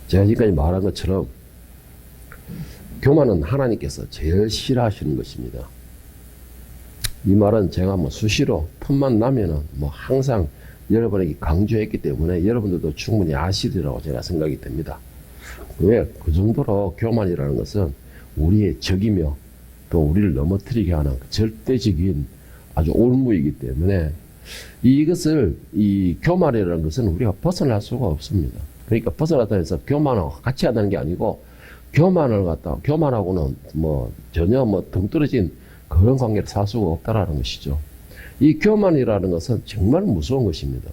제가 지금까지 말한 것처럼 교만은 하나님께서 제일 싫어하시는 것입니다. 이 말은 제가 뭐 수시로 틈만 나면은 뭐 항상 여러분에게 강조했기 때문에 여러분들도 충분히 아시리라고 제가 생각이 됩니다. 왜? 그 정도로 교만이라는 것은 우리의 적이며 또 우리를 넘어뜨리게 하는 절대적인 아주 올무이기 때문에 이 교만이라는 것은 우리가 벗어날 수가 없습니다. 그러니까 벗어나다 해서 교만하고 같이 한다는 게 아니고 교만하고는 뭐 전혀 뭐 동떨어진 그런 관계를 살 수가 없다라는 것이죠. 이 교만이라는 것은 정말 무서운 것입니다.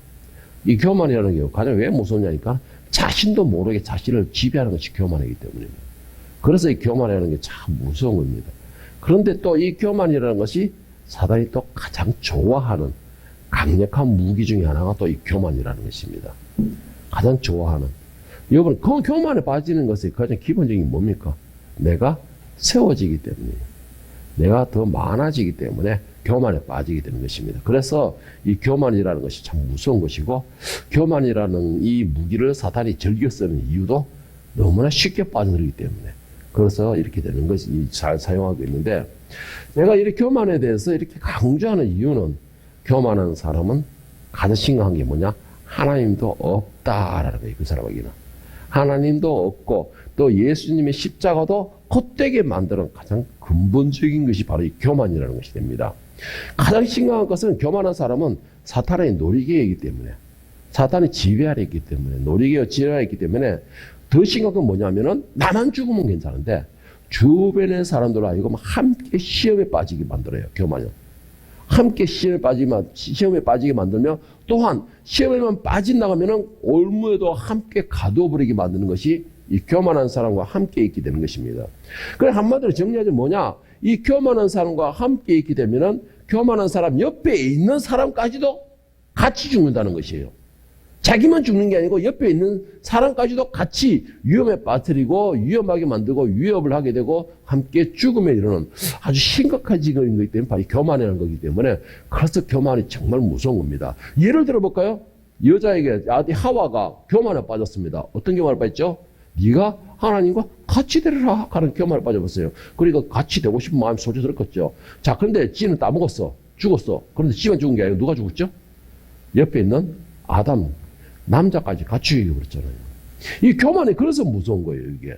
이 교만이라는 게 가장 왜 무섭냐니까 자신도 모르게 자신을 지배하는 것이 교만이기 때문입니다. 그래서 이 교만이라는 게 참 무서운 겁니다. 그런데 또 이 교만이라는 것이 사단이 또 가장 좋아하는 강력한 무기 중에 하나가 또 이 교만이라는 것입니다. 가장 좋아하는. 여러분, 그 교만에 빠지는 것이 가장 기본적인 뭡니까? 내가 세워지기 때문이에요. 내가 더 많아지기 때문에 교만에 빠지게 되는 것입니다. 그래서 이 교만이라는 것이 참 무서운 것이고, 교만이라는 이 무기를 사탄이 즐겨 쓰는 이유도 너무나 쉽게 빠져들기 때문에, 그래서 이렇게 되는 것이 잘 사용하고 있는데, 내가 이렇게 교만에 대해서 이렇게 강조하는 이유는, 교만한 사람은 가장 심각한 게 뭐냐? 하나님도 없다라는 거예요. 그 사람에게는 하나님도 없고 또 예수님의 십자가도 헛되게 만드는 가장 근본적인 것이 바로 이 교만이라는 것이 됩니다. 가장 심각한 것은 교만한 사람은 사탄의 놀이개이기 때문에, 사탄이 지배하려 했기 때문에, 놀이개와 지배하려 했기 때문에 더 심각한 건 뭐냐면은 나만 죽으면 괜찮은데 주변의 사람들로 하여금 함께 시험에 빠지게 만들어요. 교만은 함께 시험에 빠지게 만들며, 또한 시험에만 빠진다고 하면은 올무에도 함께 가두어버리게 만드는 것이 이 교만한 사람과 함께 있게 되는 것입니다. 그래, 한마디로 정리하자면 뭐냐? 이 교만한 사람과 함께 있게 되면은 교만한 사람 옆에 있는 사람까지도 같이 죽는다는 것이에요. 자기만 죽는 게 아니고 옆에 있는 사람까지도 같이 위험에 빠뜨리고 위험하게 만들고 위협을 하게 되고 함께 죽음에 이르는 아주 심각한 지경인 거기 때문에 바로 교만이라는 거기 때문에, 그래서 교만이 정말 무서운 겁니다. 예를 들어 볼까요? 여자에게 아들 하와가 교만에 빠졌습니다. 어떤 교만에 빠졌죠? 네가 하나님과 같이 되리라 하는 교만에 빠져버렸어요. 그러니까 같이 되고 싶은 마음이 소주 들었겠죠. 자, 그런데 지는 따먹었어. 죽었어. 그런데 지만 죽은 게 아니고 누가 죽었죠? 옆에 있는 아담, 남자까지 같이 죽여버렸잖아요. 이 교만이 그래서 무서운 거예요, 이게.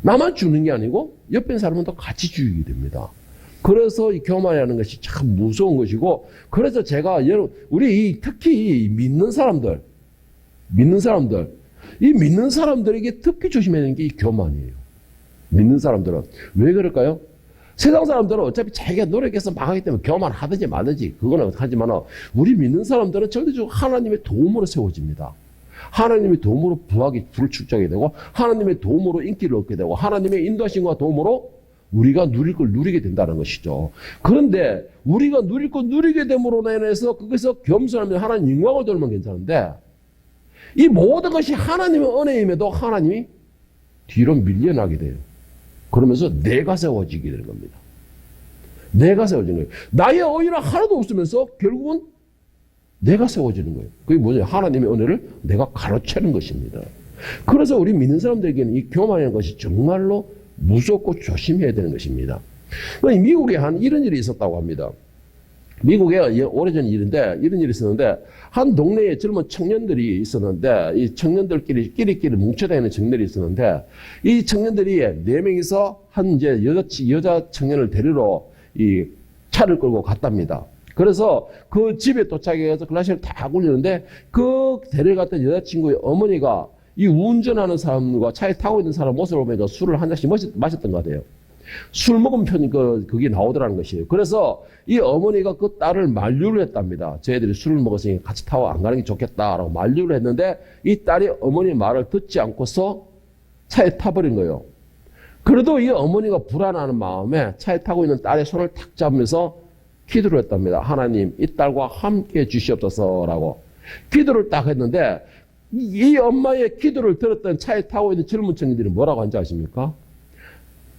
나만 죽는 게 아니고 옆에 있는 사람은 또 같이 죽이게 됩니다. 그래서 이 교만이라는 것이 참 무서운 것이고, 그래서 제가 우리 특히 믿는 사람들, 이 믿는 사람들에게 특히 조심해야 되는 게 이 교만이에요. 믿는 사람들은. 왜 그럴까요? 세상 사람들은 어차피 자기가 노력해서 망하기 때문에 교만하든지 마든지 그거는 하지만, 우리 믿는 사람들은 절대적으로 하나님의 도움으로 세워집니다. 하나님의 도움으로 부하게 불출적이 되고, 하나님의 도움으로 인기를 얻게 되고, 하나님의 인도하심과 도움으로 우리가 누릴 걸 누리게 된다는 것이죠. 그런데 우리가 누릴 걸 누리게 됨으로 인해서 거기서 겸손하면 하나님 영광을 돌면 괜찮은데, 이 모든 것이 하나님의 은혜임에도 하나님이 뒤로 밀려나게 돼요. 그러면서 내가 세워지게 되는 겁니다. 내가 세워지는 거예요. 나의 의의는 하나도 없으면서 결국은 내가 세워지는 거예요. 그게 뭐냐? 하나님의 은혜를 내가 가로채는 것입니다. 그래서 우리 믿는 사람들에게는 이 교만이라는 것이 정말로 무섭고 조심해야 되는 것입니다. 미국에 이런 일이 있었다고 합니다. 미국에 오래전 일인데, 이런 일이 있었는데, 한 동네에 젊은 청년들이 있었는데, 이 청년들끼리 뭉쳐다니는 청년들이 있었는데, 이 청년들이 4명이서 한 이제 여자 청년을 데리러 이 차를 끌고 갔답니다. 그래서 그 집에 도착해서 글라시를 다 굴리는데, 그 데려갔던 여자친구의 어머니가 이 운전하는 사람과 차에 타고 있는 사람 모습을 보면서 술을 한 잔씩 마셨던 것 같아요. 술 먹은 편이 그게 나오더라는 것이에요. 그래서 이 어머니가 그 딸을 만류를 했답니다. 저희들이 술을 먹었으니 같이 타고 안 가는 게 좋겠다라고 만류를 했는데, 이 딸이 어머니 말을 듣지 않고서 차에 타버린 거예요. 그래도 이 어머니가 불안하는 마음에 차에 타고 있는 딸의 손을 탁 잡으면서 기도를 했답니다. 하나님, 이 딸과 함께 주시옵소서라고 기도를 딱 했는데, 이 엄마의 기도를 들었던 차에 타고 있는 젊은 청년들이 뭐라고 한지 아십니까?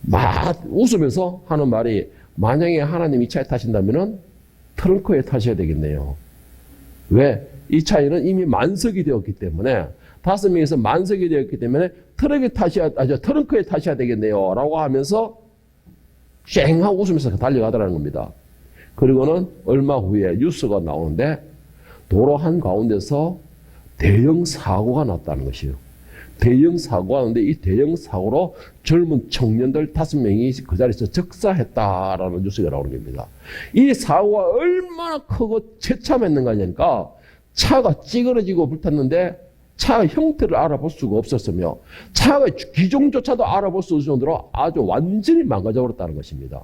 막 웃으면서 하는 말이, 만약에 하나님 이 차에 타신다면은 트렁크에 타셔야 되겠네요. 왜? 이 차에는 이미 만석이 되었기 때문에, 5명에서 만석이 되었기 때문에 트렁크에 타셔야 되겠네요. 라고 하면서 쨍하고 웃으면서 달려가더라는 겁니다. 그리고는 얼마 후에 뉴스가 나오는데 도로 한가운데서 대형 사고가 났다는 것이에요. 대형 사고가 났는데 이 대형 사고로 젊은 청년들 5명이 그 자리에서 즉사했다라는 뉴스가 나오는 겁니다. 이 사고가 얼마나 크고 처참했는가 하니까 차가 찌그러지고 불탔는데 차의 형태를 알아볼 수가 없었으며 차의 기종조차도 알아볼 수 없을 정도로 아주 완전히 망가져버렸다는 것입니다.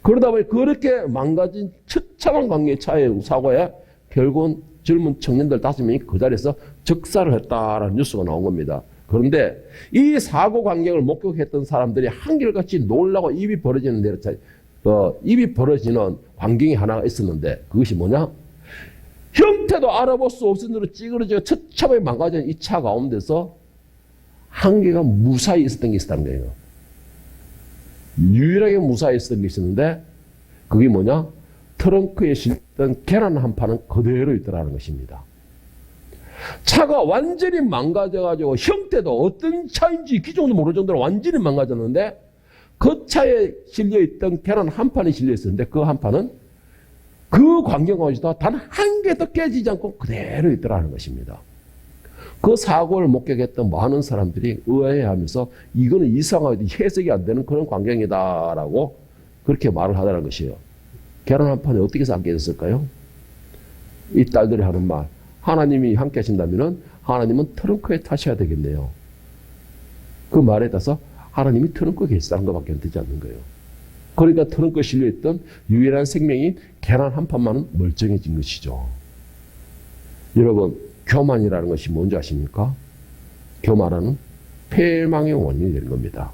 그러다 보니 그렇게 망가진 처참한 관계의 차의 사고에 결국은 젊은 청년들 5명이 그 자리에서 즉사를 했다라는 뉴스가 나온 겁니다. 그런데 이 사고 광경을 목격했던 사람들이 한결같이 놀라고 입이 벌어지는 광경이 하나가 있었는데 그것이 뭐냐? 형태도 알아볼 수 없을 정도로 찌그러지고 처참하게 망가진 이 차 가운데서 한 개가 무사히 있었던 게 있었다는 거예요. 유일하게 무사히 있었던 게 있었는데 그게 뭐냐? 트렁크에 실던 계란 한 판은 그대로 있더라는 것입니다. 차가 완전히 망가져가지고 형태도 어떤 차인지 기종도 모를 정도로 완전히 망가졌는데 그 차에 실려있던 계란 한 판이 실려있었는데 그 한 판은 그 광경 가운데서 단 한 개도 깨지지 않고 그대로 있더라는 것입니다. 그 사고를 목격했던 많은 사람들이 의아해하면서 이거는 이상하게 해석이 안 되는 그런 광경이다라고 그렇게 말을 하더라는 것이에요. 계란 한 판에 어떻게 해서 안 깨졌을까요? 이 딸들이 하는 말. 하나님이 함께 하신다면 하나님은 트렁크에 타셔야 되겠네요. 그 말에 따라서 하나님이 트렁크에 계시다는 것밖에 되지 않는 거예요. 그러니까 트렁크에 실려있던 유일한 생명인 계란 한 판만은 멀쩡해진 것이죠. 여러분, 교만이라는 것이 뭔지 아십니까? 교만은 패망의 원인이 되는 겁니다.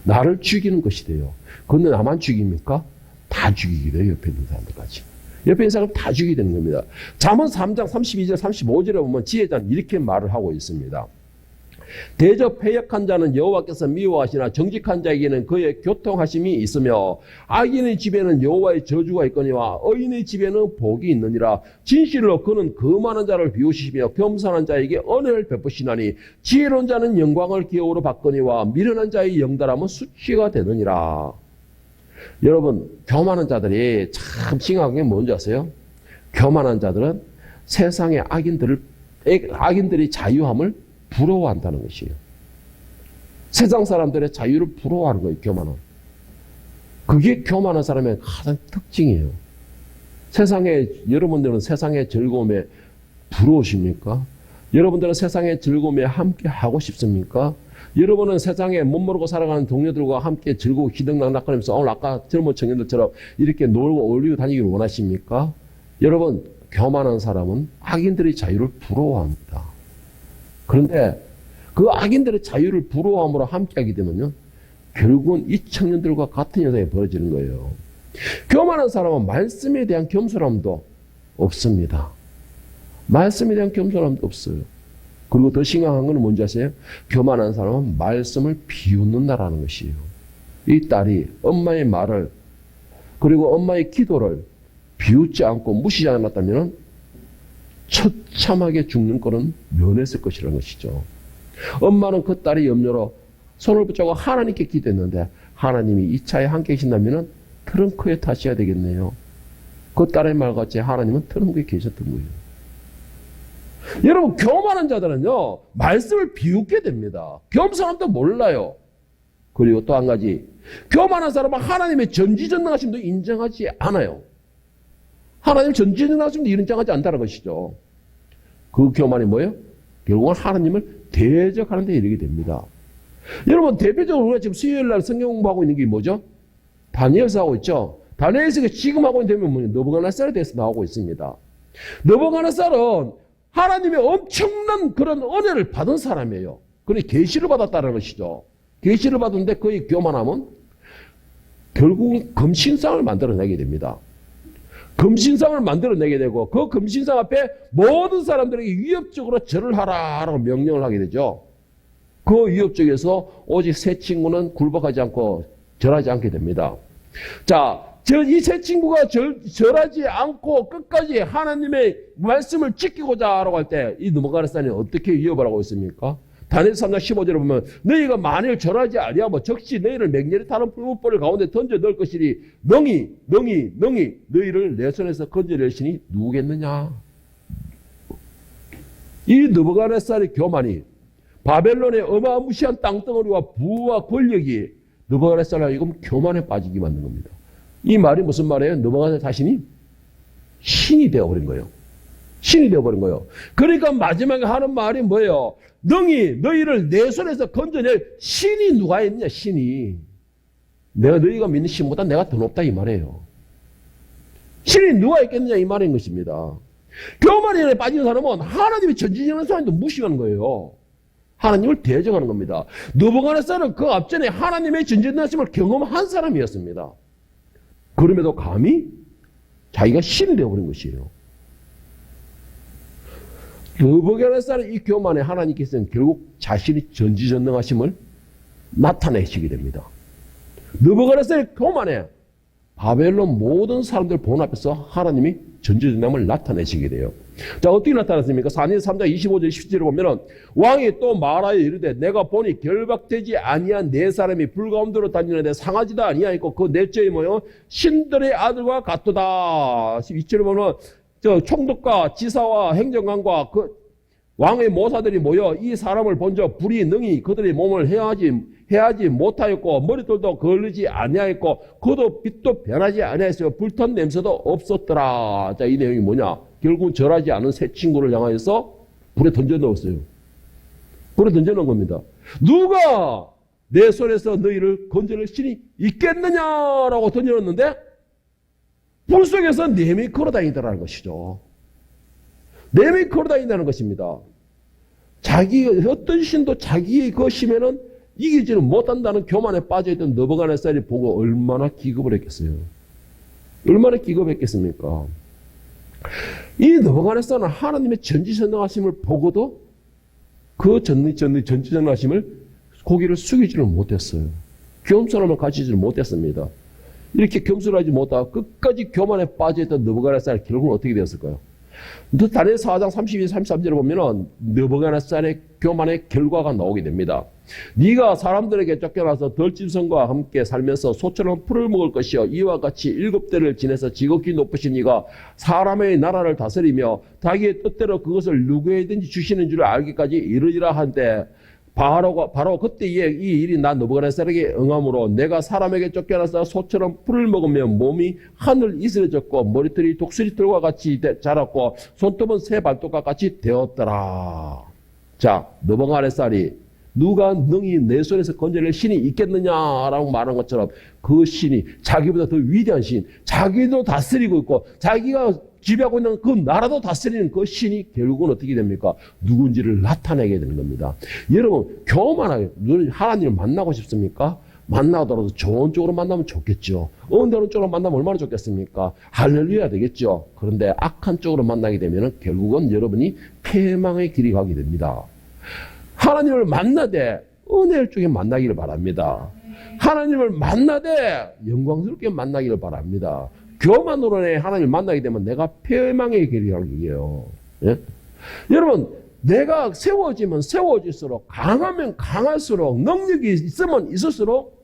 나를 죽이는 것이 돼요. 그런데 나만 죽입니까? 다 죽이게 돼요. 옆에 있는 사람들까지. 옆에 있는 사람 다 죽이게 되는 겁니다. 잠언 3장 32절 35절에 보면 지혜자는 이렇게 말을 하고 있습니다. 대접 패역한 자는 여호와께서 미워하시나 정직한 자에게는 그의 교통하심이 있으며 악인의 집에는 여호와의 저주가 있거니와 의인의 집에는 복이 있느니라. 진실로 그는 거만한 자를 비우시며 겸손한 자에게 은혜를 베푸시나니 지혜로운 자는 영광을 기업으로 받거니와 미련한 자의 영달함은 수치가 되느니라. 여러분, 교만한 자들이 참 심각한 게 뭔지 아세요? 교만한 자들은 세상의 악인들이 자유함을 부러워한다는 것이에요. 세상 사람들의 자유를 부러워하는 거예요, 교만은. 그게 교만한 사람의 가장 특징이에요. 여러분들은 세상의 즐거움에 부러우십니까? 여러분들은 세상의 즐거움에 함께 하고 싶습니까? 여러분은 세상에 못 모르고 살아가는 동료들과 함께 즐거워 희등락락거리면서 오늘 아까 젊은 청년들처럼 이렇게 놀고 어울리고 다니기를 원하십니까? 여러분, 교만한 사람은 악인들의 자유를 부러워합니다. 그런데 그 악인들의 자유를 부러워함으로 함께하게 되면요, 결국은 이 청년들과 같은 현상이 벌어지는 거예요. 교만한 사람은 말씀에 대한 겸손함도 없습니다. 말씀에 대한 겸손함도 없어요. 그리고 더 심각한 건 뭔지 아세요? 교만한 사람은 말씀을 비웃는다라는 것이에요. 이 딸이 엄마의 말을 그리고 엄마의 기도를 비웃지 않고 무시하지 않았다면 처참하게 죽는 꼴은 면했을 것이라는 것이죠. 엄마는 그 딸의 염려로 손을 붙잡고 하나님께 기도했는데 하나님이 이 차에 함께 계신다면 트렁크에 타셔야 되겠네요. 그 딸의 말같이 하나님은 트렁크에 계셨던 거예요. 여러분, 교만한 자들은요, 말씀을 비웃게 됩니다. 겸손함도 몰라요. 그리고 또 한 가지, 교만한 사람은 하나님의 전지전능하심도 인정하지 않아요. 하나님 전지전능하심도 인정하지 않다는 것이죠. 그 교만이 뭐예요? 결국은 하나님을 대적하는 데 이르게 됩니다. 여러분, 대표적으로 우리가 지금 수요일 날 성경 공부하고 있는 게 뭐죠? 다니엘서 하고 있죠. 다니엘서가 지금 하고 있는 대목은 뭐예요? 느부갓네살에 대해서 나오고 있습니다. 느부갓네살은 하나님의 엄청난 그런 은혜를 받은 사람이에요. 그래 계시를 받았다는 것이죠. 계시를 받았는데 그의 교만함은 결국은 금신상을 만들어내게 됩니다. 금신상을 만들어내게 되고 그 금신상 앞에 모든 사람들에게 위협적으로 절을 하라라고 명령을 하게 되죠. 그 위협 쪽에서 오직 세 친구는 굴복하지 않고 절하지 않게 됩니다. 자, 이 세 친구가 절하지 않고 끝까지 하나님의 말씀을 지키고자 하라고 할 때 이 느부갓네살이 어떻게 위협을 하고 있습니까? 다니엘서 3장 15절에 보면 너희가 만일 절하지 아니하면 적시 너희를 맹렬히 타는 풀무불 가운데 던져 넣을 것이니 능히 너희를 내 손에서 건져낼 신이 누구겠느냐. 이 느부갓네살의 교만이 바벨론의 어마무시한 땅덩어리와 부와 권력이 느부갓네살을 하여금 교만에 빠지게 만든 겁니다. 이 말이 무슨 말이에요? 느부갓네살 자신이 신이 되어버린 거예요. 신이 되어버린 거예요. 그러니까 마지막에 하는 말이 뭐예요? 능히 너희를 내 손에서 건져낼 신이 누가 있느냐, 신이. 내가 너희가 믿는 신보다 내가 더 높다 이 말이에요. 신이 누가 있겠느냐 이 말인 것입니다. 교만에 빠진 사람은 하나님의 전지전능하심도 무시하는 거예요. 하나님을 대적하는 겁니다. 느부갓네살은 그 앞전에 하나님의 전지전능하심을 경험한 사람이었습니다. 그럼에도 감히 자기가 신이 되어버린 것이에요. 느부갓네살의 이 교만에 하나님께서는 결국 자신이 전지전능하심을 나타내시게 됩니다. 느부갓네살의 교만에 바벨론 모든 사람들 본 앞에서 하나님이 전지전능함을 나타내시게 돼요. 자, 어떻게 나타났습니까? 다니엘 3장 25절 17절을 보면은 왕이 또 말하여 이르되 내가 보니 결박되지 아니한 네 사람이 불 가운데로 다니는데 상하지도 아니하였고 그 넷째의 모여 신들의 아들과 같도다. 12절을 보면 저 총독과 지사와 행정관과 그 왕의 모사들이 모여 이 사람을 본저 불이 능히 그들의 몸을 해하지 못하였고 머리털도 걸리지 아니하였고 그도 빛도 변하지 아니하였어요. 불탄 냄새도 없었더라. 자, 이 내용이 뭐냐? 결국 절하지 않은 새 친구를 향해서 불에 던져 넣었어요. 불에 던져 넣은 겁니다. 누가 내 손에서 너희를 건져낼 신이 있겠느냐라고 던져 넣었는데 불 속에서 뱀이 걸어다니더라는 것이죠. 뱀이 걸어다닌다는 것입니다. 어떤 신도 자기의 그 힘에는 이기지는 못한다는 교만에 빠져있던 느부갓네살이 보고 얼마나 기겁을 했겠어요. 얼마나 기겁했겠습니까? 이 느부갓네살은 하나님의 전지전능하심을 보고도 그 전지전능하심을 고개를 숙이지를 못했어요. 겸손함을 가지지를 못했습니다. 이렇게 겸손하지 못하고 끝까지 교만에 빠져있던 느부갓네살 결국은 어떻게 되었을까요? 다니엘 4장 32, 33절을 보면은 느부갓네살의 교만의 결과가 나오게 됩니다. 네가 사람들에게 쫓겨나서 덜짐승과 함께 살면서 소처럼 풀을 먹을 것이요 이와 같이 7대를 지내서 지극히 높으신 이가 사람의 나라를 다스리며 자기의 뜻대로 그것을 누구에든지 주시는 줄 알기까지 이르리라 한때 바로 그때에 이 일이 난 느부갓네살에게 응함으로 내가 사람에게 쫓겨나서 소처럼 풀을 먹으며 몸이 하늘 이슬해졌고 머리털이 독수리털과 같이 자랐고 손톱은 새 발톱과 같이 되었더라. 자, 느부갓네살이 누가 능히 내 손에서 건져낼 신이 있겠느냐라고 말한 것처럼 그 신이 자기보다 더 위대한 신, 자기도 다스리고 있고 자기가 지배하고 있는 그 나라도 다스리는 그 신이 결국은 어떻게 됩니까? 누군지를 나타내게 되는 겁니다. 여러분, 교만하게 하나님을 만나고 싶습니까? 만나더라도 좋은 쪽으로 만나면 좋겠죠. 은혜로운 쪽으로 만나면 얼마나 좋겠습니까? 할렐루야 되겠죠. 그런데 악한 쪽으로 만나게 되면 결국은 여러분이 패망의 길이 가게 됩니다. 하나님을 만나되 은혜를 쪽에 만나기를 바랍니다. 하나님을 만나되 영광스럽게 만나기를 바랍니다. 교만으로 하나님을 만나게 되면 내가 패망의 길이 가게요. 예? 여러분, 내가 세워지면 세워질수록 강하면 강할수록 능력이 있으면 있을수록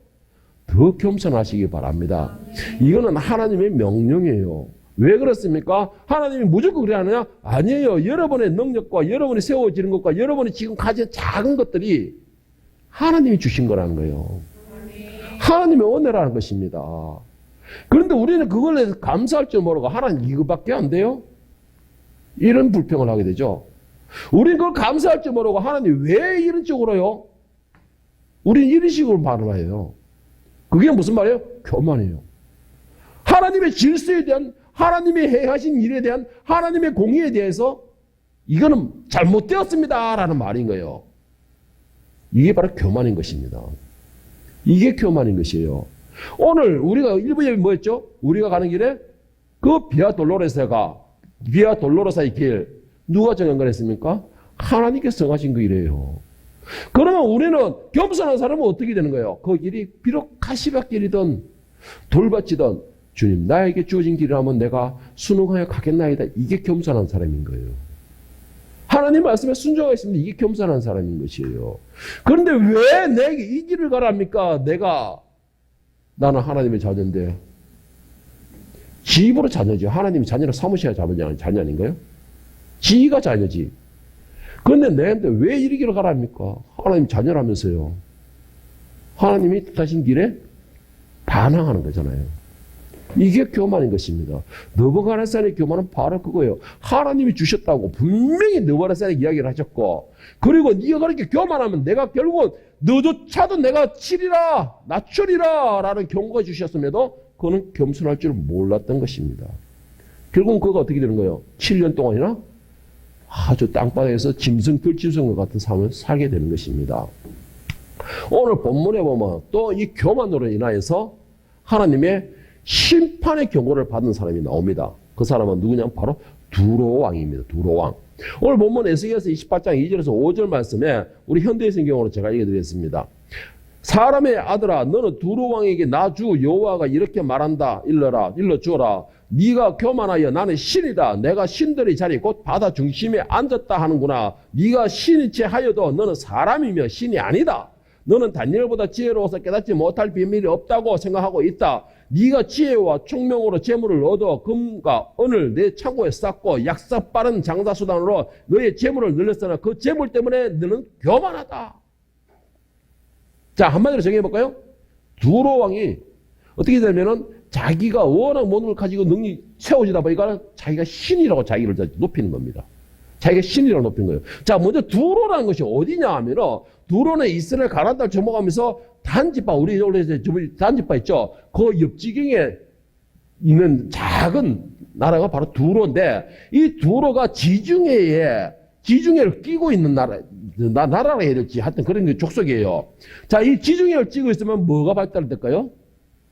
더 겸손하시기 바랍니다. 이거는 하나님의 명령이에요. 왜 그렇습니까? 하나님이 무조건 그래 하느냐? 아니에요. 여러분의 능력과 여러분이 세워지는 것과 여러분이 지금 가진 작은 것들이 하나님이 주신 거라는 거예요. 하나님의 은혜라는 것입니다. 그런데 우리는 그걸 해서 감사할 줄 모르고 하나님 이거밖에 안 돼요? 이런 불평을 하게 되죠. 우리는 그걸 감사할 줄 모르고 하나님 왜 이런 쪽으로요? 우리는 이런 식으로 반응해요. 그게 무슨 말이에요? 교만이에요. 하나님의 질서에 대한 하나님이 행하신 일에 대한 하나님의 공의에 대해서 이거는 잘못되었습니다 라는 말인 거예요. 이게 바로 교만인 것입니다. 이게 교만인 것이에요. 오늘 우리가 일부 예배 뭐였죠? 우리가 가는 길에 그 비아 돌로로사의 길 누가 정한 거랬습니까? 하나님께서 정하신 그 길이에요. 그러면 우리는 겸손한 사람은 어떻게 되는 거예요? 그 길이 비록 가시밭길이든 돌밭이든 주님 나에게 주어진 길이라면 내가 순응하여 가겠나이다. 이게 겸손한 사람인 거예요. 하나님 말씀에 순종하고 있습니다. 이게 겸손한 사람인 것이에요. 그런데 왜 내게 이 길을 가랍니까? 나는 하나님의 자녀인데. 지 입으로 자녀지. 하나님이 자녀를 삼으셔야 자녀 아닌가요? 지가 자녀지. 그런데 내한테 왜 이리 길을 가랍니까? 하나님 자녀라면서요. 하나님이 뜻하신 길에 반항하는 거잖아요. 이게 교만인 것입니다. 느부갓네살의 교만은 바로 그거예요. 하나님이 주셨다고 분명히 느부갓네살에게 이야기를 하셨고, 그리고 네가 그렇게 교만하면 내가 결국은 너조차도 내가 치리라, 낮추리라 라는 경고가 주셨음에도 그는 겸손할 줄 몰랐던 것입니다. 결국은 그가 어떻게 되는 거예요? 7년 동안이나 아주 땅바닥에서 들짐승과 같은 삶을 살게 되는 것입니다. 오늘 본문에 보면 또 이 교만으로 인하여서 하나님의 심판의 경고를 받은 사람이 나옵니다. 그 사람은 누구냐면 바로 두로왕입니다. 두로왕. 오늘 본문 에스겔서 28장 2절에서 5절 말씀에 우리 현대의 성경으로 제가 읽어드리겠습니다. 사람의 아들아, 너는 두로왕에게 나 주 여호와가 이렇게 말한다. 일러주어라. 네가 교만하여 나는 신이다. 내가 신들의 자리 곧 바다 중심에 앉았다 하는구나. 네가 신인 채 하여도 너는 사람이며 신이 아니다. 너는 다니엘보다 지혜로워서 깨닫지 못할 비밀이 없다고 생각하고 있다. 네가 지혜와 총명으로 재물을 얻어 금과 은을 내 창고에 쌓고 약사 빠른 장사수단으로 너의 재물을 늘렸으나 그 재물 때문에 너는 교만하다. 자, 한마디로 정해볼까요? 두로왕이 어떻게 되면은 자기가 워낙 모든 걸 가지고 능력이 세워지다 보니까 자기가 신이라고 자기를 높이는 겁니다. 자기가 신이라고 높인 거예요. 자, 먼저 두로라는 것이 어디냐 하면은 두로는 이스라엘 가나안 땅을 정복하면서 단지파, 우리 원래 단지파 있죠? 그 옆지경에 있는 작은 나라가 바로 두로인데, 이 두로가 지중해를 끼고 있는 나라라 해야 될지 하여튼 그런 족속이에요. 자, 이 지중해를 끼고 있으면 뭐가 발달이 될까요?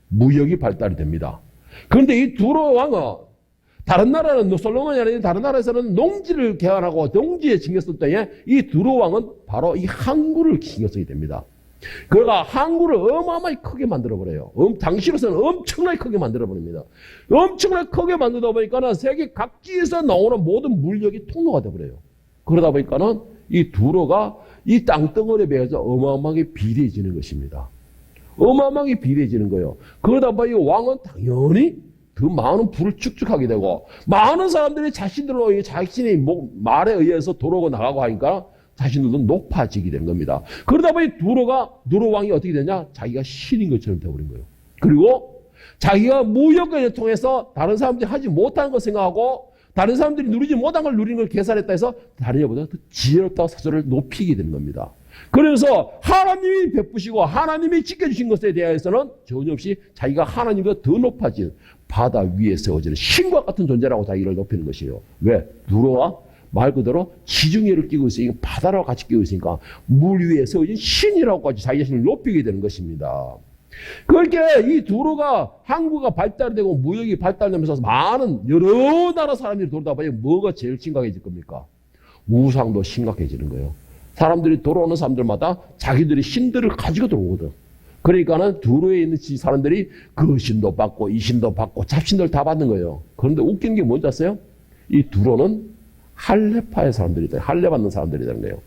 무역이 발달이 됩니다. 그런데 이 두로 왕은 다른 나라는 솔로몬이 아닌 다른 나라에서는 농지를 개발하고 농지에 신경 쓸 때에 이 두로 왕은 바로 이 항구를 신경 쓰게 됩니다. 그가 항구를 어마어마하게 크게 만들어버려요. 당시로서는 엄청나게 크게 만들어버립니다. 엄청나게 크게 만들다 보니까는 세계 각지에서 나오는 모든 물력이 통로가 되어버려요. 그러다 보니까는 이 두로가 이 땅덩어리에 비해서 어마어마하게 비대해지는 것입니다. 어마어마하게 비대해지는 거예요. 그러다 보니 왕은 당연히 더 많은 부를 축적하게 되고, 많은 사람들이 자신들로 자신의 말에 의해서 도로고 나가고 하니까 자신들도 높아지게 되는 겁니다. 그러다 보니 두로 왕이 어떻게 되냐? 자기가 신인 것처럼 되어버린 거예요. 그리고 자기가 무역을 통해서 다른 사람들이 하지 못하는 걸 생각하고, 다른 사람들이 누리지 못한 걸 누리는 걸 계산했다 해서 다른 이보다 더 지혜롭다고 스스로를 높이게 되는 겁니다. 그래서 하나님이 베푸시고 하나님이 지켜주신 것에 대해서는 전혀 없이 자기가 하나님보다 더 높아진 바다 위에 세워지는 신과 같은 존재라고 자기를 높이는 것이에요. 왜? 두로와 말 그대로 지중해를 끼고 있으니까, 바다라고 같이 끼고 있으니까 물 위에 세워진 신이라고까지 자기 자신을 높이게 되는 것입니다. 그렇게 이 두로가 항구가 발달되고 무역이 발달되면서 많은 여러 나라 사람들이 돌다 보니 뭐가 제일 심각해질 겁니까? 우상도 심각해지는 거예요. 사람들이 돌아오는 사람들마다 자기들이 신들을 가지고 들어오거든. 그러니까는 두로에 있는 사람들이 그 신도 받고 이 신도 받고 잡신들 다 받는 거예요. 그런데 웃기는 게 뭔지 아세요? 이 두로는 할례파의 사람들이다. 할례 받는 사람들이라는 거예요.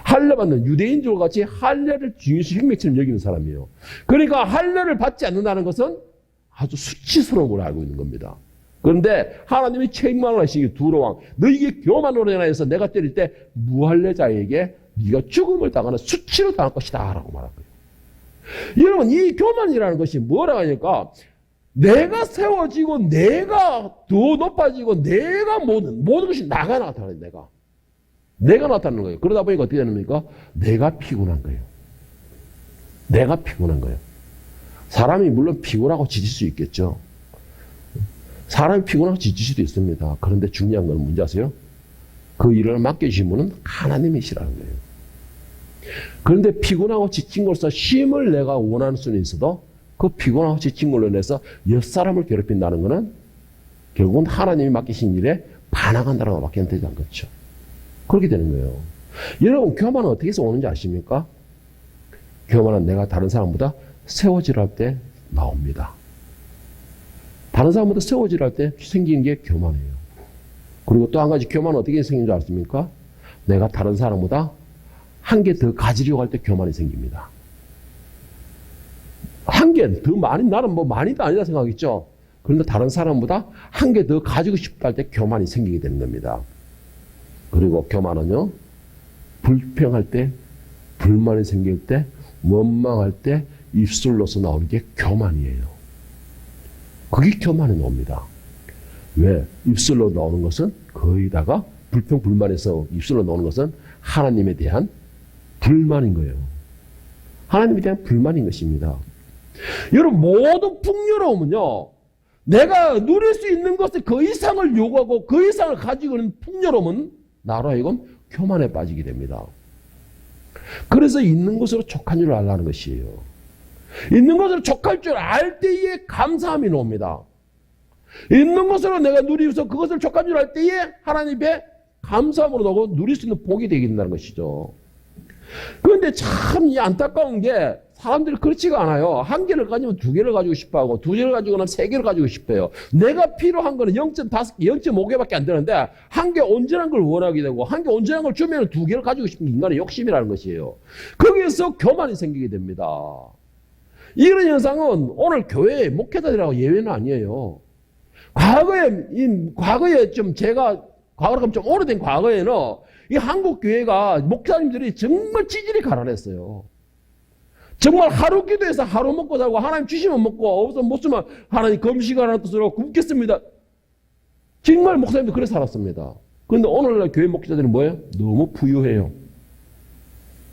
할례 받는 유대인들 같이 할례를 중요시 흉맥처럼 여기는 사람이에요. 그러니까 할례를 받지 않는다는 것은 아주 수치스러운 걸 알고 있는 겁니다. 그런데 하나님이 책망을 하시기 두로왕, 너희에게 교만으로 인하여서 내가 때릴 때 무할례자에게 네가 죽음을 당하는 수치로 당할 것이다 라고 말한 거예요. 여러분, 이 교만이라는 것이 뭐라고 하니까 내가 세워지고 내가 더 높아지고 내가 모든 것이 나가 나타나는 내가 나타나는 거예요. 그러다 보니까 어떻게 되는입니까? 내가 피곤한 거예요. 내가 피곤한 거예요. 사람이 물론 피곤하고 지칠 수 있겠죠. 사람이 피곤하고 지칠 수도 있습니다. 그런데 중요한 건 뭔지 아세요? 그 일을 맡겨주신 분은 하나님이시라는 거예요. 그런데 피곤하고 지친 걸로서 쉼을 내가 원하는 수는 있어도 그 피곤하고 지친 걸로 인해서 옆사람을 괴롭힌다는 것은 결국은 하나님이 맡기신 일에 반항한다라고 밖에 되지 않겠죠. 그렇게 되는 거예요. 여러분, 교만은 어떻게 해서 오는지 아십니까? 교만은 내가 다른 사람보다 세워지랄 때 나옵니다. 다른 사람보다 세워지랄 때 생기는 게 교만이에요. 그리고 또 한 가지 교만은 어떻게 생긴 줄 아십니까? 내가 다른 사람보다 한 개 더 가지려고 할 때 교만이 생깁니다. 한 개 더 많이, 나는 뭐 많이도 아니다 생각했죠. 그런데 다른 사람보다 한 개 더 가지고 싶다 할 때 교만이 생기게 되는 겁니다. 그리고 교만은요, 불평할 때, 불만이 생길 때, 원망할 때 입술로서 나오는 게 교만이에요. 그게 교만이 나옵니다. 왜? 입술로 나오는 것은 거의 다가 불평, 불만에서 입술로 나오는 것은 하나님에 대한 불만인 거예요. 하나님에 대한 불만인 것입니다. 여러분, 모든 풍요로움은요, 내가 누릴 수 있는 것을 그 이상을 요구하고 그 이상을 가지고 있는 풍요로움은 나로 하여금 교만에 빠지게 됩니다. 그래서 있는 것으로 족한 줄 알라는 것이에요. 있는 것으로 족할 줄 알 때에 감사함이 나옵니다. 있는 것으로 내가 누리면서 그것을 족한 줄 알 때에 하나님의 감사함으로 나오고 누릴 수 있는 복이 되게 된다는 것이죠. 그런데 참 안타까운 게 사람들이 그렇지가 않아요. 한 개를 가지면 두 개를 가지고 싶어 하고 두 개를 가지고 나면 세 개를 가지고 싶어요. 내가 필요한 거는 0.5개, 0.5개밖에 안 되는데 한 개 온전한 걸 원하게 되고 한 개 온전한 걸 주면 두 개를 가지고 싶은 인간의 욕심이라는 것이에요. 거기에서 교만이 생기게 됩니다. 이런 현상은 오늘 교회의 목회자들하고 예외는 아니에요. 과거에 좀 제가 과거가 좀 오래된 과거에는 이 한국 교회가 목사님들이 정말 찌질이 가난했어요. 정말 하루 기도해서 하루 먹고 자고 하나님 주시면 먹고 없으면 못 쓰면 하나님 금식하라는 뜻으로 굶겠습니다. 정말 목사님도 그래 살았습니다. 그런데 오늘날 교회 목사들은 뭐예요? 너무 부유해요.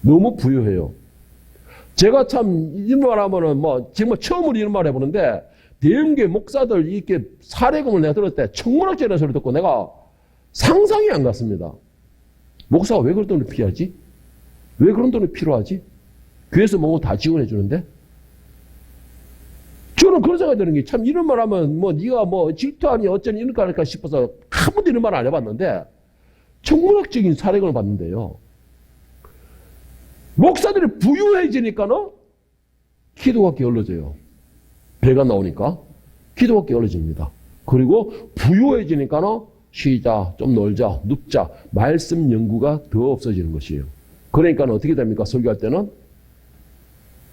너무 부유해요. 제가 참 이런 말 하면은 뭐 정말 처음으로 이런 말 해보는데 대형교회 목사들 이렇게 사례금을 내가 들을 때 천문학적인 소리 듣고 내가 상상이 안 갔습니다. 목사가 왜 그런 돈을 피하지? 왜 그런 돈이 필요하지? 교회에서 뭐 다 지원해 주는데? 저는 그런 생각이 드는 게 참 이런 말 하면 뭐 네가 뭐 질투하니 어쩌니 이런 거 할까 싶어서 한 번도 이런 말 안 해봤는데 천문학적인 사례금을 봤는데요. 목사들이 부유해지니까는 기도가 게을러져요. 배가 나오니까 기도가 게을러집니다. 그리고 부유해지니까는 쉬자, 좀 놀자, 눕자, 말씀 연구가 더 없어지는 것이에요. 그러니까 어떻게 됩니까? 설교할 때는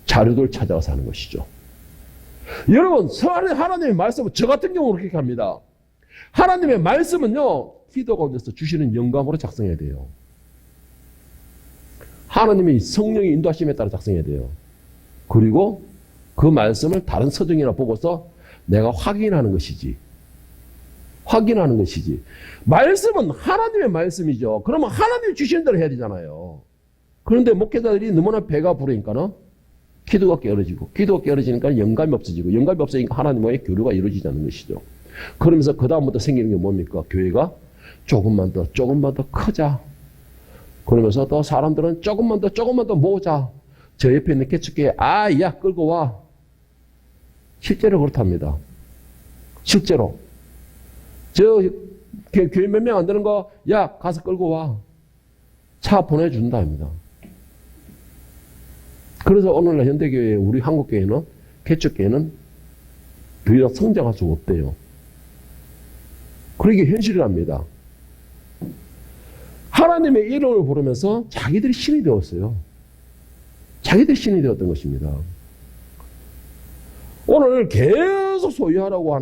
자료들 찾아가서 하는 것이죠. 여러분, 하나님의 말씀은 저 같은 경우는 그렇게 합니다. 하나님의 말씀은요, 기도 가운데서 주시는 영감으로 작성해야 돼요. 하나님의 성령의 인도하심에 따라 작성해야 돼요. 그리고 그 말씀을 다른 서적이나 보고서 내가 확인하는 것이지. 확인하는 것이지. 말씀은 하나님의 말씀이죠. 그러면 하나님이 주시는 대로 해야 되잖아요. 그런데 목회자들이 너무나 배가 부르니까는 기도가 게을러지고, 기도가 게을러지니까 영감이 없어지고, 영감이 없어지니까 하나님과의 교류가 이루어지지 않는 것이죠. 그러면서 그 다음부터 생기는 게 뭡니까? 교회가 조금만 더 크자. 그러면서 또 사람들은 조금만 더 모으자. 저 옆에 있는 개축교회, 야, 끌고 와. 실제로 그렇답니다. 실제로. 저 교회 몇 명 안 되는 거, 야, 가서 끌고 와. 차 보내준다입니다. 그래서 오늘날 현대교회, 우리 한국교회는, 개축교회는 더 이상 성장할 수가 없대요. 그게 현실이랍니다. 하나님의 이름을 부르면서 자기들이 신이 되었어요. 자기들이 신이 되었던 것입니다. 오늘 계속 소유하려고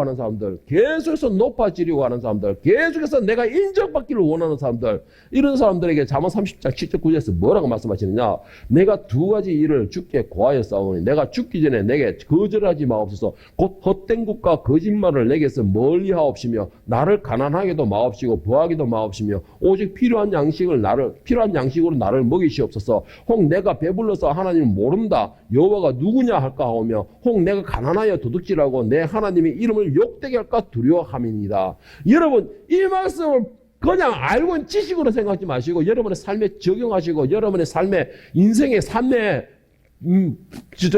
하는 사람들, 계속해서 높아지려고 하는 사람들, 계속해서 내가 인정받기를 원하는 사람들, 이런 사람들에게 잠언 30장 7절 9절에서 뭐라고 말씀하시느냐? 내가 두 가지 일을 주께 고하여 싸우니 내가 죽기 전에 내게 거절하지 마옵소서. 곧 헛된 것과 거짓말을 내게서 멀리하옵시며 나를 가난하게도 마옵시고 부하기도 마옵시며 오직 필요한 양식으로 나를 먹이시옵소서. 혹 내가 배불러서 하나님을 모른다. 여호와가 누구냐 할까 하오며 혹 내가 가난하여 도둑질하고 내 하나님의 이름을 욕되게 할까 두려워함이니이다. 여러분, 이 말씀을 그냥 알고 있는 지식으로 생각하지 마시고 여러분의 삶에 적용하시고 여러분의 삶에 인생의 삶에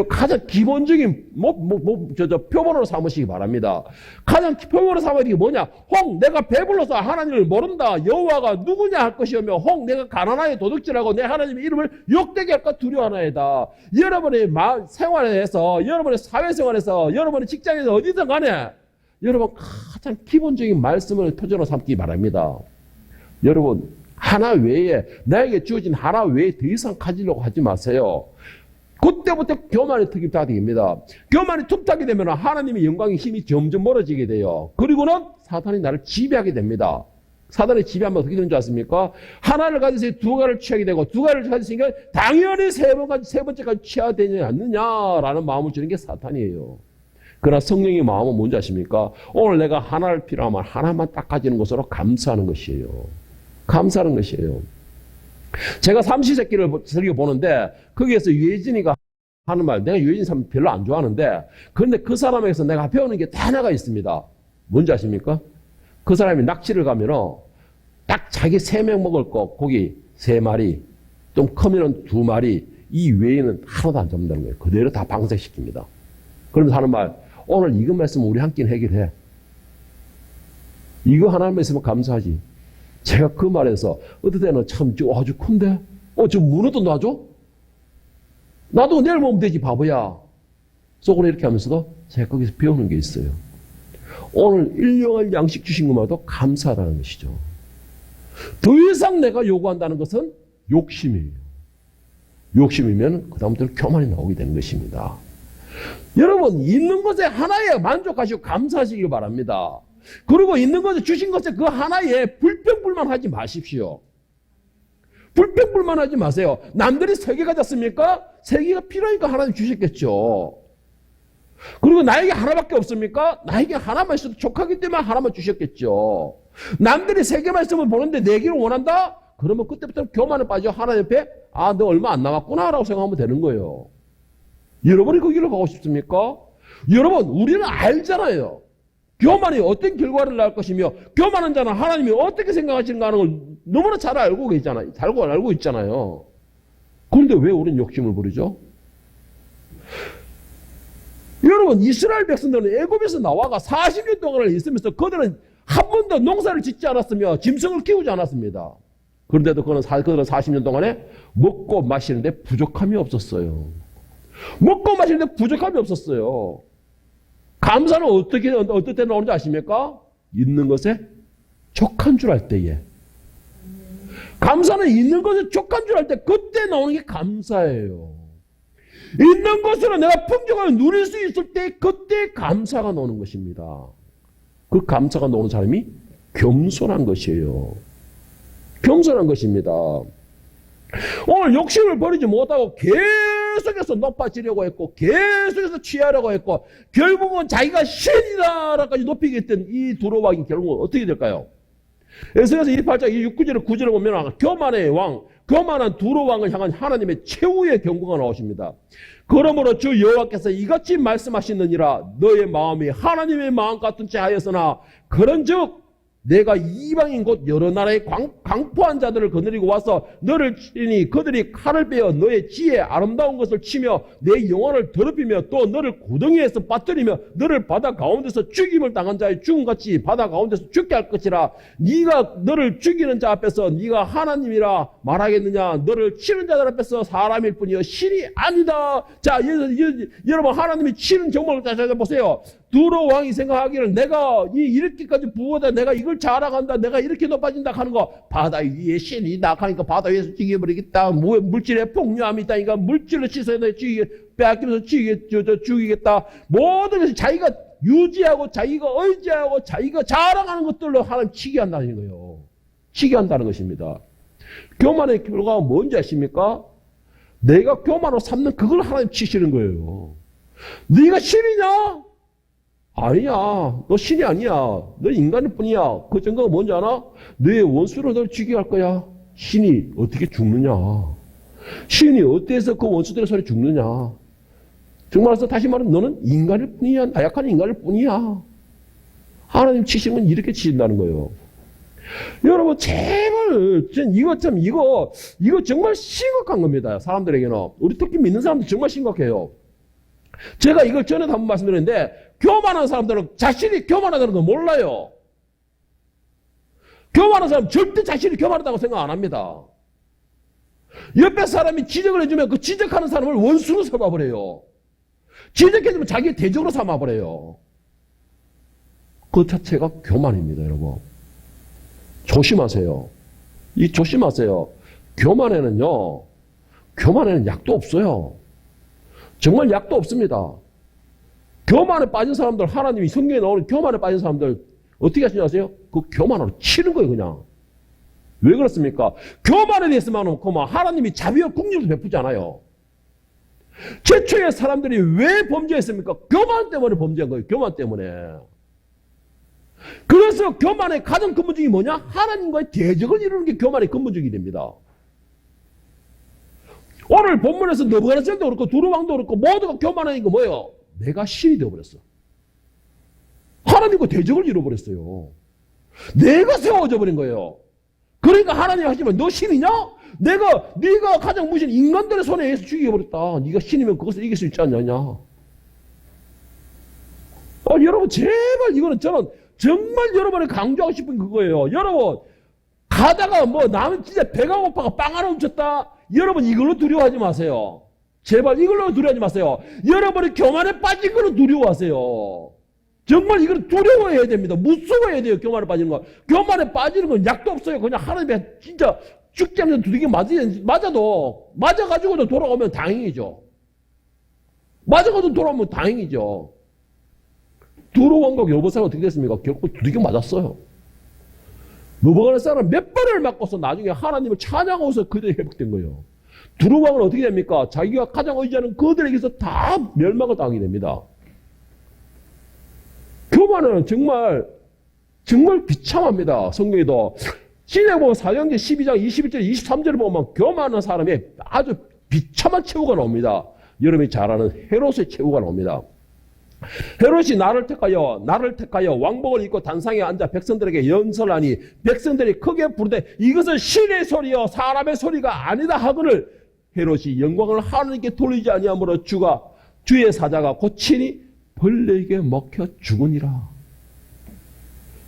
가장 기본적인 표본으로 삼으시기 바랍니다. 가장 표본으로 삼으는 게 뭐냐? 혹 내가 배불러서 하나님을 모른다. 여호와가 누구냐 할 것이오며 혹 내가 가난하여 도둑질하고 내 하나님의 이름을 욕되게 할까 두려워하나이다. 여러분의 생활에서, 여러분의 사회생활에서, 여러분의 직장에서 어디든 간에 여러분 가장 기본적인 말씀을 표준으로 삼기 바랍니다. 여러분, 하나 외에, 나에게 주어진 하나 외에 더 이상 가지려고 하지 마세요. 그때부터 교만의 특이 다됩니다. 교만이 tum타게 되면 하나님의 영광의 힘이 점점 멀어지게 돼요. 그리고는 사탄이 나를 지배하게 됩니다. 사단의 지배하면 어떻게 되는 줄 아십니까? 하나를 가지서 두 가지를 취하게 되고, 두 가지를 가지으니까 당연히 세 번째까지 취해야 되지 않느냐라는 마음을 주는 게 사탄이에요. 그러나 성령의 마음은 뭔지 아십니까? 오늘 내가 하나를 필요하면 하나만 딱 가지는 것으로 감사하는 것이에요. 감사하는 것이에요. 제가 삼시세끼를 설교 보는데 거기에서 유해진이가 하는 말, 내가 유해진 사람 별로 안 좋아하는데, 그런데 그 사람에게서 내가 배우는 게 다 하나가 있습니다. 뭔지 아십니까? 그 사람이 낚시를 가면은 딱 자기 3명 먹을 거 고기 3마리, 좀 크면은 2마리, 이 외에는 하나도 안 잡는다는 거예요. 그대로 다 방생시킵니다. 그러면서 하는 말, 오늘 이거 말씀 우리 한 끼는 해결해. 이거 하나만 있으면 감사하지. 제가 그 말에서 어떨 때는 참 아주 큰데? 저 문어도 놔줘? 나도 내일 먹으면 되지 바보야. 속으로 이렇게 하면서도 제가 거기서 배우는 게 있어요. 오늘 일용할 양식 주신 것만도 감사하다는 것이죠. 더 이상 내가 요구한다는 것은 욕심이에요. 욕심이면 그다음부터는 교만이 나오게 되는 것입니다. 여러분, 있는 것에 하나에 만족하시고 감사하시길 바랍니다. 그리고 있는 것에 주신 것에 그 하나에 불평불만하지 마십시오. 불평불만하지 마세요. 남들이 3개 가졌습니까? 3개가 필요하니까 하나님 주셨겠죠. 그리고 나에게 하나밖에 없습니까? 나에게 하나만 있어도 족하기 때문에 하나만 주셨겠죠. 남들이 3개만 있으면 보는데 4개를 원한다? 그러면 그때부터 교만에 빠져 하나님 옆에 너 얼마 안 남았구나 라고 생각하면 되는 거예요. 여러분이 그 길을 가고 싶습니까? 여러분, 우리는 알잖아요. 교만이 어떤 결과를 낳을 것이며 교만한 자는 하나님이 어떻게 생각하시는가 하는 걸 너무나 잘 알고 계시잖아요. 잘 알고 있잖아요. 그런데 왜 우리는 욕심을 부리죠? 여러분, 이스라엘 백성들은 애굽에서 나와가 40년 동안을 있으면서 그들은 한 번도 농사를 짓지 않았으며 짐승을 키우지 않았습니다. 그런데도 그들은 40년 동안에 먹고 마시는데 부족함이 없었어요. 먹고 마시는데 부족함이 없었어요. 감사는 어떨 때 나오는지 아십니까? 있는 것에 족한 줄 알 때에. 감사는 있는 것에 족한 줄 알 때 그때 나오는 게 감사예요. 있는 것으로 내가 풍족함을 누릴 수 있을 때 그때 감사가 나오는 것입니다. 그 감사가 나오는 사람이 겸손한 것이에요. 겸손한 것입니다. 오늘 욕심을 버리지 못하고 계속해서 높아지려고 했고 계속해서 취하려고 했고 결국은 자기가 신이다라까지 높이게 했던 이 두로왕이 결국은 어떻게 될까요? 에스겔서 28장 6구절을 9절을 보면 교만의 왕, 교만한 두로왕을 향한 하나님의 최후의 경고가 나오십니다. 그러므로 주 여호와께서 이같이 말씀하시느니라 너의 마음이 하나님의 마음 같은 채 하였으나 그런즉 내가 이방인 곧 여러 나라의 강포한 자들을 거느리고 와서 너를 치니 그들이 칼을 빼어 너의 지혜 아름다운 것을 치며 내 영혼을 더럽히며 또 너를 구덩이에서 빠뜨리며 너를 바다 가운데서 죽임을 당한 자의 죽음같이 바다 가운데서 죽게 할 것이라. 네가 너를 죽이는 자 앞에서 네가 하나님이라 말하겠느냐? 너를 치는 자들 앞에서 사람일 뿐이요 신이 아니다. 자, 여러분, 하나님이 치는 정목을 찾아보세요. 두로 왕이 생각하기를 내가 이렇게까지 부어다 내가 이걸 자랑한다 내가 이렇게 높아진다 하는 거 바다 위에 신이 나가니까 바다 위에서 죽여버리겠다. 물질에 폭류함이 있다니까 물질로 씻어야 빼앗기면서 죽이겠다. 모든 것을 자기가 유지하고 자기가 의지하고 자기가 자랑하는 것들로 하나님 치게 한다는 거예요. 치게 한다는 것입니다. 교만의 결과가 뭔지 아십니까? 내가 교만으로 삼는 그걸 하나님 치시는 거예요. 네가 신이냐? 아니야. 너 신이 아니야. 너 인간일 뿐이야. 그 증거가 뭔지 알아? 너의 원수로 너를 죽이게 할 거야. 신이 어떻게 죽느냐. 신이 어때서 그 원수들의 손에 죽느냐. 정말로 다시 말하면 너는 인간일 뿐이야. 나약한 인간일 뿐이야. 하나님 치시는 건 이렇게 치신다는 거예요. 여러분, 제발, 이거 정말 심각한 겁니다. 사람들에게는. 우리 특히 믿는 사람들 정말 심각해요. 제가 이걸 전에도 한번 말씀드렸는데, 교만한 사람들은 자신이 교만하다는 거 몰라요. 교만한 사람 절대 자신이 교만하다고 생각 안 합니다. 옆에 사람이 지적을 해주면 그 지적하는 사람을 원수로 삼아버려요. 지적해주면 자기의 대적으로 삼아버려요. 그 자체가 교만입니다, 여러분. 조심하세요. 이 조심하세요. 교만에는요, 교만에는 약도 없어요. 정말 약도 없습니다. 교만에 빠진 사람들, 하나님이 성경에 나오는 교만에 빠진 사람들 어떻게 하시냐 아세요? 그 교만으로 치는 거예요, 그냥. 왜 그렇습니까? 교만에 대해서만 하나님이 자비와 긍휼을 베푸지 않아요. 최초의 사람들이 왜 범죄했습니까? 교만 때문에 범죄한 거예요. 교만 때문에. 그래서 교만의 가장 근본적인 뭐냐? 하나님과의 대적을 이루는 게 교만의 근본적이 됩니다. 오늘 본문에서 느부갓네살도 그렇고 두루왕도 그렇고 모두가 교만한 거 뭐예요? 내가 신이 되어버렸어. 하나님과 대적을 이루어버렸어요. 내가 세워져 버린 거예요. 그러니까 하나님 하시면 너 신이냐? 네가 가장 무신 인간들의 손에 의해서 죽여버렸다. 네가 신이면 그것을 이길 수 있지 않느냐? 여러분 제발 이거는 저는 정말 여러분이 강조하고 싶은 그거예요. 여러분 가다가 나는 진짜 배가 고파가 빵 하나 훔쳤다. 여러분 이걸로 두려워하지 마세요. 제발 이걸로 두려워하지 마세요. 여러분이 교만에 빠진 거는 두려워하세요. 정말 이걸 두려워해야 됩니다. 무서워해야 돼요. 교만에 빠지는 거. 교만에 빠지는 건 약도 없어요. 그냥 하나님의 진짜 죽지 않는 두들겨 맞아가지고도 돌아오면 다행이죠. 맞아가지고 돌아오면 다행이죠. 두루왕과 여보사가 어떻게 됐습니까? 결국 두들겨 맞았어요. 느부갓네살은 몇 번을 맞고서 나중에 하나님을 찬양하고서 그들이 회복된 거예요. 두루왕은 어떻게 됩니까? 자기가 가장 의지하는 그들에게서 다 멸망을 당하게 됩니다. 교만은 정말 비참합니다. 성경에도 신약 보면 사도행전 12장 21절 23절을 보면 교만한 사람이 아주 비참한 최후가 나옵니다. 여러분이 잘 아는 헤롯의 최후가 나옵니다. 헤롯이 나를 택하여 왕복을 입고 단상에 앉아 백성들에게 연설하니 백성들이 크게 부르되 이것은 신의 소리요 사람의 소리가 아니다 하거늘 헤롯이 영광을 하나님께 돌리지 아니하므로 주의 사자가 고치니 벌레에게 먹혀 죽으니라.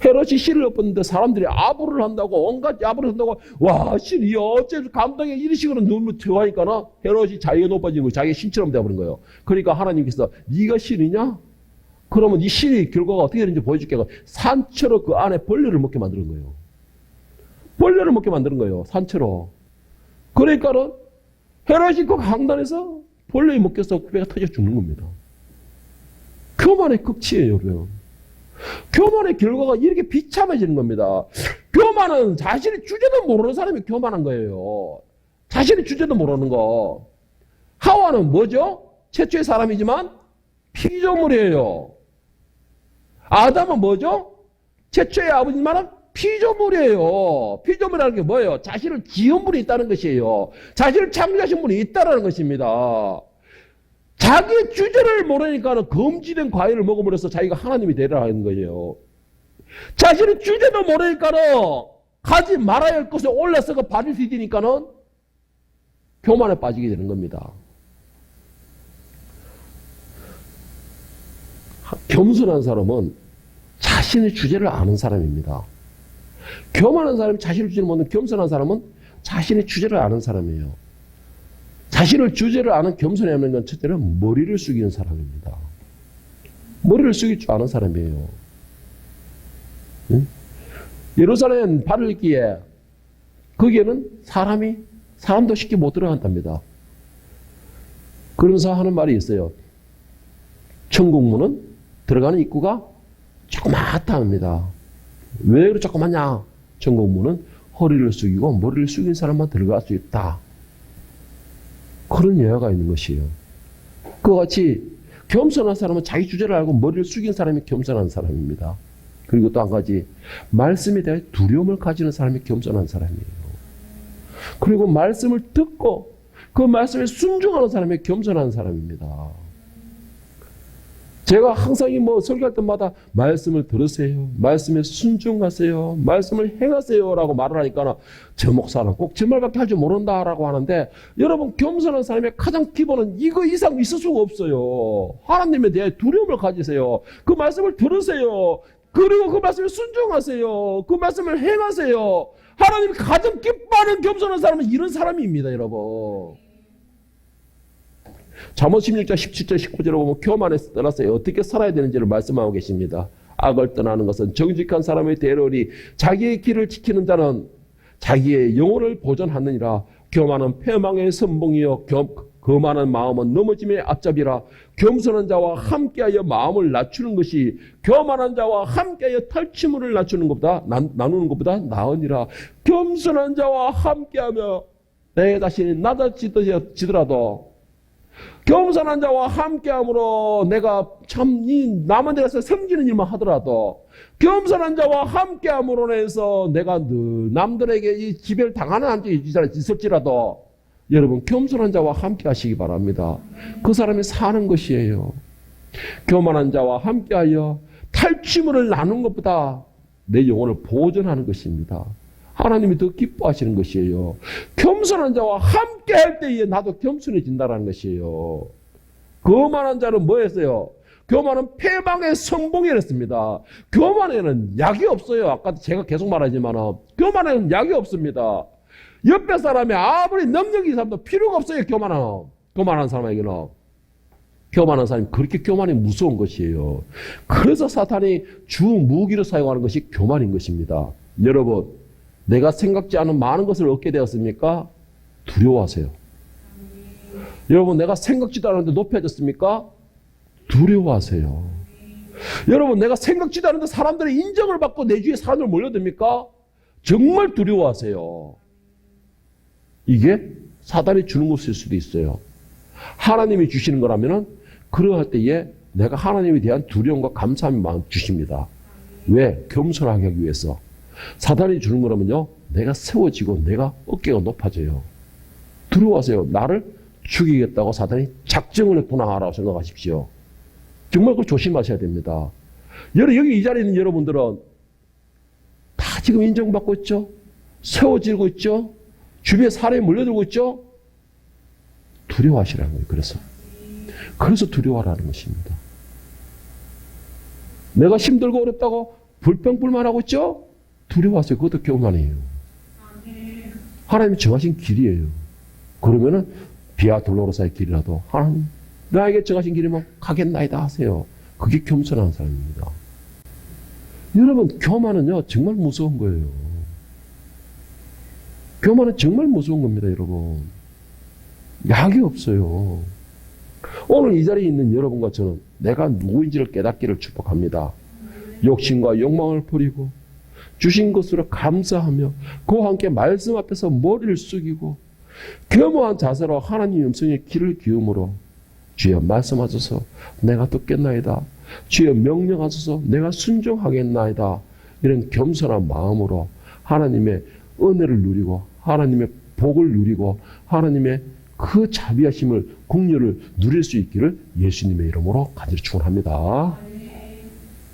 헤롯이 신을 엎었는데 사람들이 아부를 한다고 온갖 아부를 한다고 와 신이요 어째 감당에 이런 식으로 눈을 들어가니까는 헤롯이 자기가 높아지는 거예요. 자기 신처럼 되어버린 거예요. 그러니까 하나님께서 네가 신이냐? 그러면 이 신의 결과가 어떻게 되는지 보여줄게. 산채로 그 안에 벌레를 먹게 만드는 거예요. 벌레를 먹게 만드는 거예요. 산채로. 그러니까는 헤롯이 그 강단에서 벌레에 먹혀서 배가 터져 죽는 겁니다. 교만의 극치예요, 여러분. 교만의 결과가 이렇게 비참해지는 겁니다. 교만은 자신의 주제도 모르는 사람이 교만한 거예요. 자신의 주제도 모르는 거. 하와는 뭐죠? 최초의 사람이지만 피조물이에요. 아담은 뭐죠? 최초의 아버지지만 피조물이에요. 피조물이라는 게 뭐예요? 자신을 지은 분이 있다는 것이에요. 자신을 창조하신 분이 있다는 것입니다. 자기의 주제를 모르니까 금지된 과일을 먹음으로써 자기가 하나님이 되라는 거예요. 자신의 주제도 모르니까 가지 말아야 할 것에 올라서가 발을 디디니까는 교만에 빠지게 되는 겁니다. 겸손한 사람은 자신의 주제를 아는 사람입니다. 교만한 사람이 자신의 주제를 모르는 겸손한 사람은 자신의 주제를 아는 사람이에요. 자신을 주제를 아는 겸손히 하는 건 첫째로 머리를 숙이는 사람입니다. 머리를 숙일 줄 아는 사람이에요. 응? 예루살렘 발을 잇기에 거기에는 사람도 쉽게 못 들어간답니다. 그러면서 하는 말이 있어요. 천국문은 들어가는 입구가 조그맣다 합니다. 왜 그렇게 조그맣냐? 천국문은 허리를 숙이고 머리를 숙인 사람만 들어갈 수 있다. 그런 예화가 있는 것이에요. 그와 같이 겸손한 사람은 자기 주제를 알고 머리를 숙인 사람이 겸손한 사람입니다. 그리고 또 한 가지, 말씀에 대해 두려움을 가지는 사람이 겸손한 사람이에요. 그리고 말씀을 듣고 그 말씀에 순종하는 사람이 겸손한 사람입니다. 제가 항상 설교할 때마다 말씀을 들으세요. 말씀에 순종하세요. 말씀을 행하세요. 라고 말을 하니까 저 목사는 꼭 저 말밖에 할 줄 모른다라고 하는데 여러분 겸손한 사람의 가장 기본은 이거 이상 있을 수가 없어요. 하나님에 대해 두려움을 가지세요. 그 말씀을 들으세요. 그리고 그 말씀에 순종하세요. 그 말씀을 행하세요. 하나님이 가장 기뻐하는 겸손한 사람은 이런 사람입니다. 여러분. 잠언 16장 17절 19절을 보면 교만에 떠나서 어떻게 살아야 되는지를 말씀하고 계십니다. 악을 떠나는 것은 정직한 사람의 대로니 자기의 길을 지키는 자는 자기의 영혼을 보존하느니라. 교만은 패망의 선봉이요 거만한 마음은 넘어짐의 앞잡이라. 겸손한 자와 함께하여 마음을 낮추는 것이 교만한 자와 함께하여 탈취물을 낮추는 것보다 나누는 것보다 나으니라. 겸손한 자와 함께하며 내 자신이 낮아지더라도 겸손한 자와 함께함으로 내가 참 이 남은 데서 섬기는 일만 하더라도 겸손한 자와 함께함으로 해서 내가 늘 남들에게 이 지배를 당하는 한쪽에 있을지라도 여러분 겸손한 자와 함께 하시기 바랍니다. 그 사람이 사는 것이에요. 교만한 자와 함께하여 탈취물을 나눈 것보다 내 영혼을 보존하는 것입니다. 하나님이 더 기뻐하시는 것이에요. 겸손한 자와 함께 할 때에 나도 겸손해진다는 것이에요. 교만한 자는 뭐 했어요? 교만은 패망의 선봉이랬습니다. 교만에는 약이 없어요. 아까 제가 계속 말하지만 교만에는 약이 없습니다. 옆에 사람이 아무리 능력이 있어도 필요가 없어요. 교만한 사람에게는. 교만한 사람이 그렇게 교만이 무서운 것이에요. 그래서 사탄이 주 무기로 사용하는 것이 교만인 것입니다. 여러분, 내가 생각지 않은 많은 것을 얻게 되었습니까? 두려워하세요. 여러분, 내가 생각지도 않았는데 높여졌습니까? 두려워하세요. 여러분, 내가 생각지도 않은데 사람들의 인정을 받고 내 주위에 사람들 몰려듭니까? 정말 두려워하세요. 이게 사단이 주는 것일 수도 있어요. 하나님이 주시는 거라면은 그러할 때에 내가 하나님에 대한 두려움과 감사함이 마음 주십니다. 왜? 겸손하게 하기 위해서. 사단이 주는 거라면요, 내가 세워지고 내가 어깨가 높아져요. 두려워하세요. 나를 죽이겠다고 사단이 작정을 했구나라고 생각하십시오. 정말 그걸 조심하셔야 됩니다. 여기 이 자리에 있는 여러분들은 다 지금 인정받고 있죠? 세워지고 있죠? 주변에 사람이 몰려들고 있죠? 두려워하시라는 거예요. 그래서 두려워하라는 것입니다. 내가 힘들고 어렵다고 불평불만하고 있죠? 두려워하세요. 그것도 교만이에요. 하나님이 정하신 길이에요. 그러면은 비아 돌로로사의 길이라도 하나님 나에게 정하신 길이면 가겠나이다 하세요. 그게 겸손한 사람입니다. 여러분, 교만은요 정말 무서운 거예요. 교만은 정말 무서운 겁니다. 여러분, 약이 없어요. 오늘 이 자리에 있는 여러분과 저는 내가 누구인지를 깨닫기를 축복합니다. 욕심과 욕망을 버리고 주신 것으로 감사하며 그와 함께 말씀 앞에서 머리를 숙이고 겸허한 자세로 하나님의 음성에 귀를 기울므로 주여 말씀하소서 내가 듣겠나이다. 주여 명령하소서 내가 순종하겠나이다. 이런 겸손한 마음으로 하나님의 은혜를 누리고 하나님의 복을 누리고 하나님의 그 자비하심을 공유를 누릴 수 있기를 예수님의 이름으로 간절히 축원합니다.